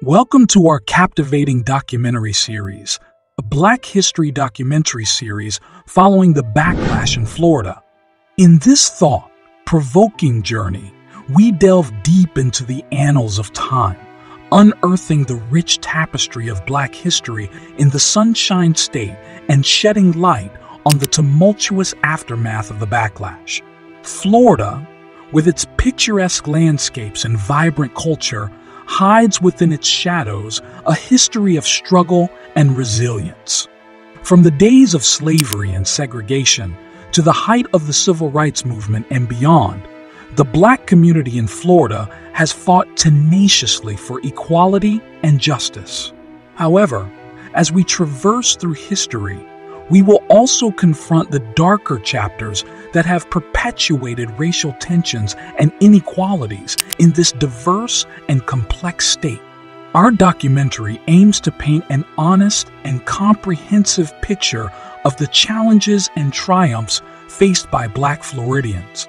Welcome to our captivating documentary series, a Black history documentary series following the backlash in Florida. In this thought-provoking journey, we delve deep into the annals of time, unearthing the rich tapestry of Black history in the Sunshine State and shedding light on the tumultuous aftermath of the backlash. Florida, with its picturesque landscapes and vibrant culture, hides within its shadows a history of struggle and resilience. From the days of slavery and segregation to the height of the civil rights movement and beyond, the Black community in Florida has fought tenaciously for equality and justice. However, as we traverse through history, we will also confront the darker chapters that have perpetuated racial tensions and inequalities in this diverse and complex state. Our documentary aims to paint an honest and comprehensive picture of the challenges and triumphs faced by Black Floridians.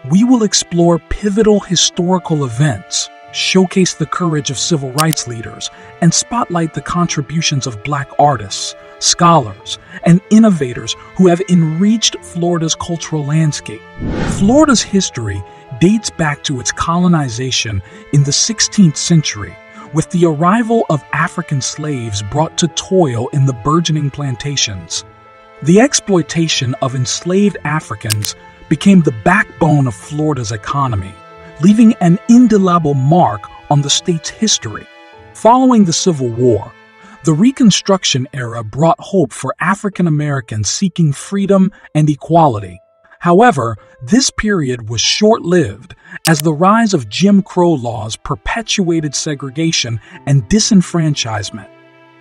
We will explore pivotal historical events, showcase the courage of civil rights leaders, and spotlight the contributions of Black artists, scholars, and innovators who have enriched Florida's cultural landscape. Florida's history dates back to its colonization in the 16th century, with the arrival of African slaves brought to toil in the burgeoning plantations. The exploitation of enslaved Africans became the backbone of Florida's economy, leaving an indelible mark on the state's history. Following the Civil War, the Reconstruction era brought hope for African Americans seeking freedom and equality. However, this period was short-lived as the rise of Jim Crow laws perpetuated segregation and disenfranchisement.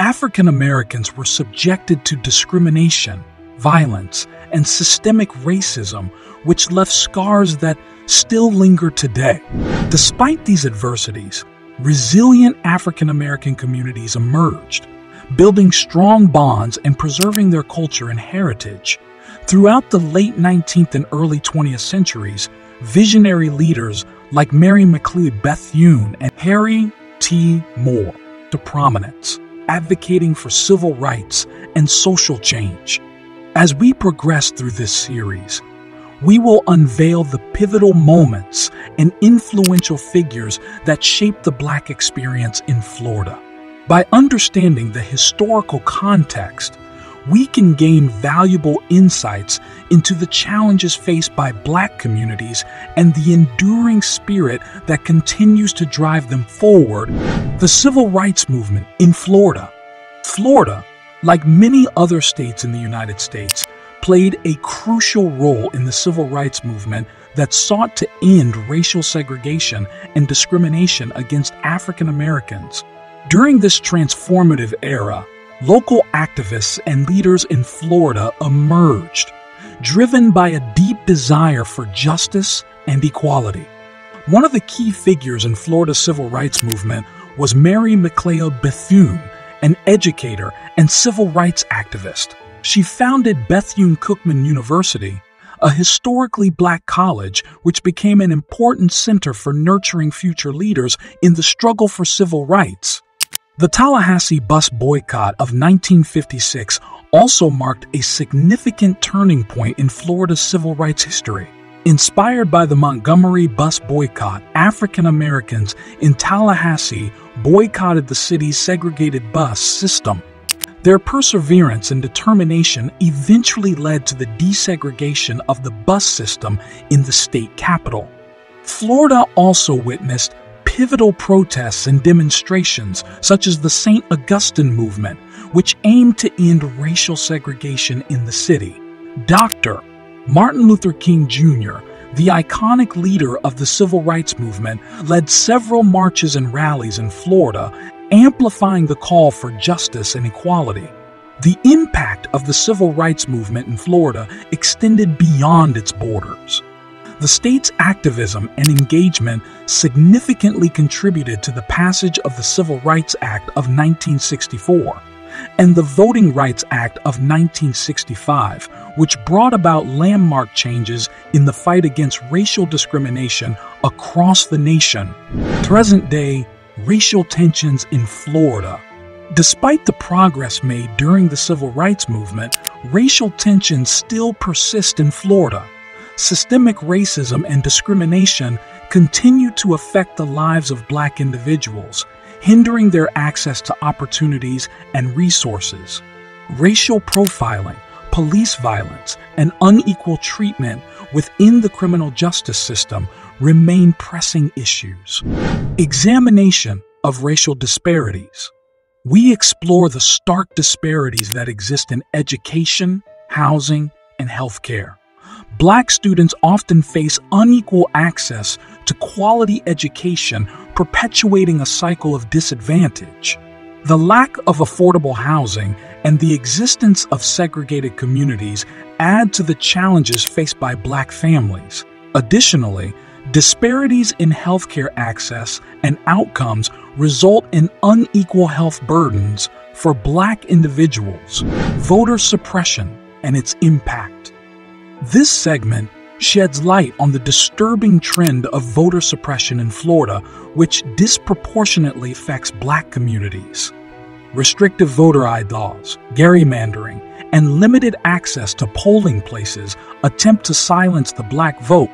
African Americans were subjected to discrimination, violence, and systemic racism, which left scars that still linger today. Despite these adversities, resilient African American communities emerged, building strong bonds and preserving their culture and heritage. Throughout the late 19th and early 20th centuries, visionary leaders like Mary McLeod Bethune and Harry T. Moore to prominence, advocating for civil rights and social change. As we progress through this series, we will unveil the pivotal moments and influential figures that shaped the Black experience in Florida. By understanding the historical context, we can gain valuable insights into the challenges faced by Black communities and the enduring spirit that continues to drive them forward. The Civil Rights Movement in Florida. Florida, like many other states in the United States, played a crucial role in the civil rights movement that sought to end racial segregation and discrimination against African Americans. During this transformative era, local activists and leaders in Florida emerged, driven by a deep desire for justice and equality. One of the key figures in Florida's civil rights movement was Mary McLeod Bethune, an educator and civil rights activist. She founded Bethune-Cookman University, a historically Black college which became an important center for nurturing future leaders in the struggle for civil rights. The Tallahassee bus boycott of 1956 also marked a significant turning point in Florida's civil rights history. Inspired by the Montgomery bus boycott, African Americans in Tallahassee boycotted the city's segregated bus system. Their perseverance and determination eventually led to the desegregation of the bus system in the state capital. Florida also witnessed pivotal protests and demonstrations such as the St. Augustine movement, which aimed to end racial segregation in the city. Dr. Martin Luther King Jr., the iconic leader of the civil rights movement, led several marches and rallies in Florida, amplifying the call for justice and equality. The impact of the civil rights movement in Florida extended beyond its borders. The state's activism and engagement significantly contributed to the passage of the Civil Rights Act of 1964 and the Voting Rights Act of 1965, which brought about landmark changes in the fight against racial discrimination across the nation. Present-day Racial tensions in Florida. Despite the progress made during the civil rights movement, racial tensions still persist in Florida. Systemic racism and discrimination continue to affect the lives of Black individuals, hindering their access to opportunities and resources. Racial profiling, police violence, and unequal treatment within the criminal justice system remain pressing issues. Examination of racial disparities. We explore the stark disparities that exist in education, housing, and healthcare. Black students often face unequal access to quality education, perpetuating a cycle of disadvantage. The lack of affordable housing and the existence of segregated communities add to the challenges faced by Black families. Additionally, disparities in healthcare access and outcomes result in unequal health burdens for Black individuals. Voter suppression and its impact. This segment sheds light on the disturbing trend of voter suppression in Florida, which disproportionately affects Black communities. Restrictive voter ID laws, gerrymandering, and limited access to polling places attempt to silence the Black vote.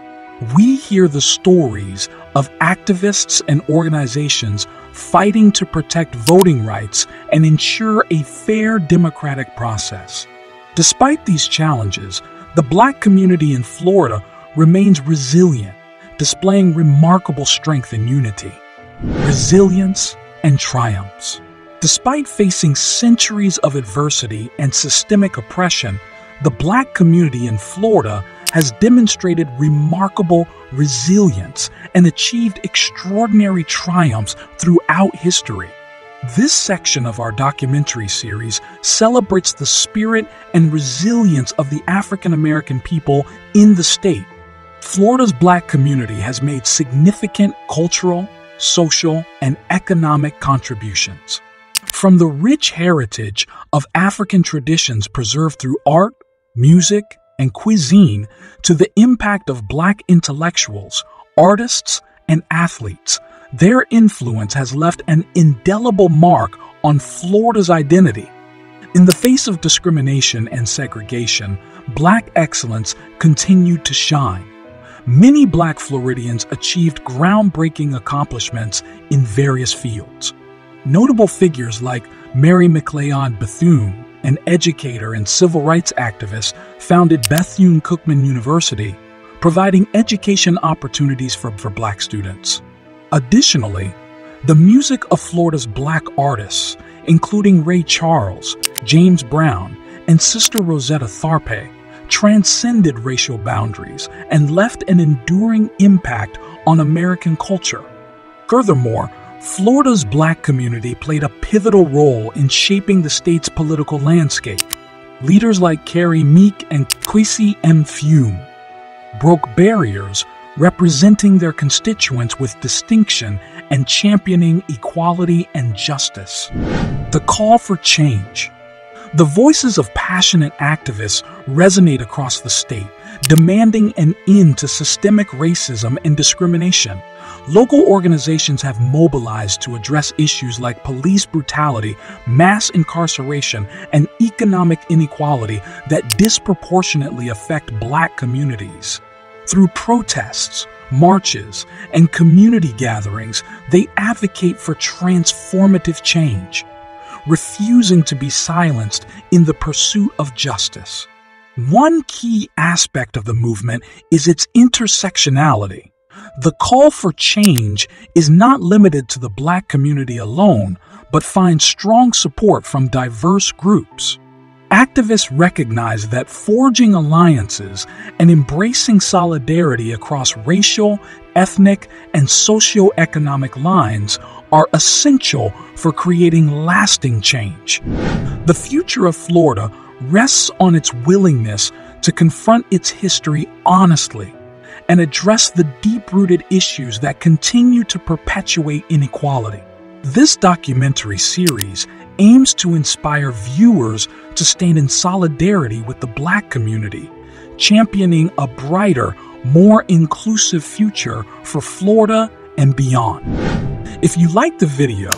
We hear the stories of activists and organizations fighting to protect voting rights and ensure a fair democratic process. Despite these challenges, the Black community in Florida remains resilient, displaying remarkable strength and unity. Resilience and triumphs. Despite facing centuries of adversity and systemic oppression, the Black community in Florida has demonstrated remarkable resilience and achieved extraordinary triumphs throughout history. This section of our documentary series celebrates the spirit and resilience of the African American people in the state. Florida's Black community has made significant cultural, social, and economic contributions. From the rich heritage of African traditions preserved through art, music, and cuisine to the impact of Black intellectuals, artists, and athletes, their influence has left an indelible mark on Florida's identity. In the face of discrimination and segregation, Black excellence continued to shine. Many Black Floridians achieved groundbreaking accomplishments in various fields. Notable figures like Mary McLeod Bethune, an educator and civil rights activist, founded Bethune-Cookman University, providing education opportunities for Black students. Additionally, the music of Florida's Black artists, including Ray Charles, James Brown, and Sister Rosetta Tharpe, transcended racial boundaries and left an enduring impact on American culture. Furthermore, Florida's Black community played a pivotal role in shaping the state's political landscape. Leaders like Carrie Meek and Kwesi Mfume broke barriers, representing their constituents with distinction and championing equality and justice. The call for change. The voices of passionate activists resonate across the state, demanding an end to systemic racism and discrimination. Local organizations have mobilized to address issues like police brutality, mass incarceration, and economic inequality that disproportionately affect Black communities. Through protests, marches, and community gatherings, they advocate for transformative change, refusing to be silenced in the pursuit of justice. One key aspect of the movement is its intersectionality. The call for change is not limited to the Black community alone, but finds strong support from diverse groups. Activists recognize that forging alliances and embracing solidarity across racial, ethnic, and socioeconomic lines are essential for creating lasting change. The future of Florida rests on its willingness to confront its history honestly and address the deep-rooted issues that continue to perpetuate inequality. This documentary series aims to inspire viewers to stand in solidarity with the Black community, championing a brighter, more inclusive future for Florida and beyond. If you liked the video,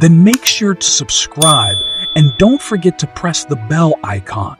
then make sure to subscribe and don't forget to press the bell icon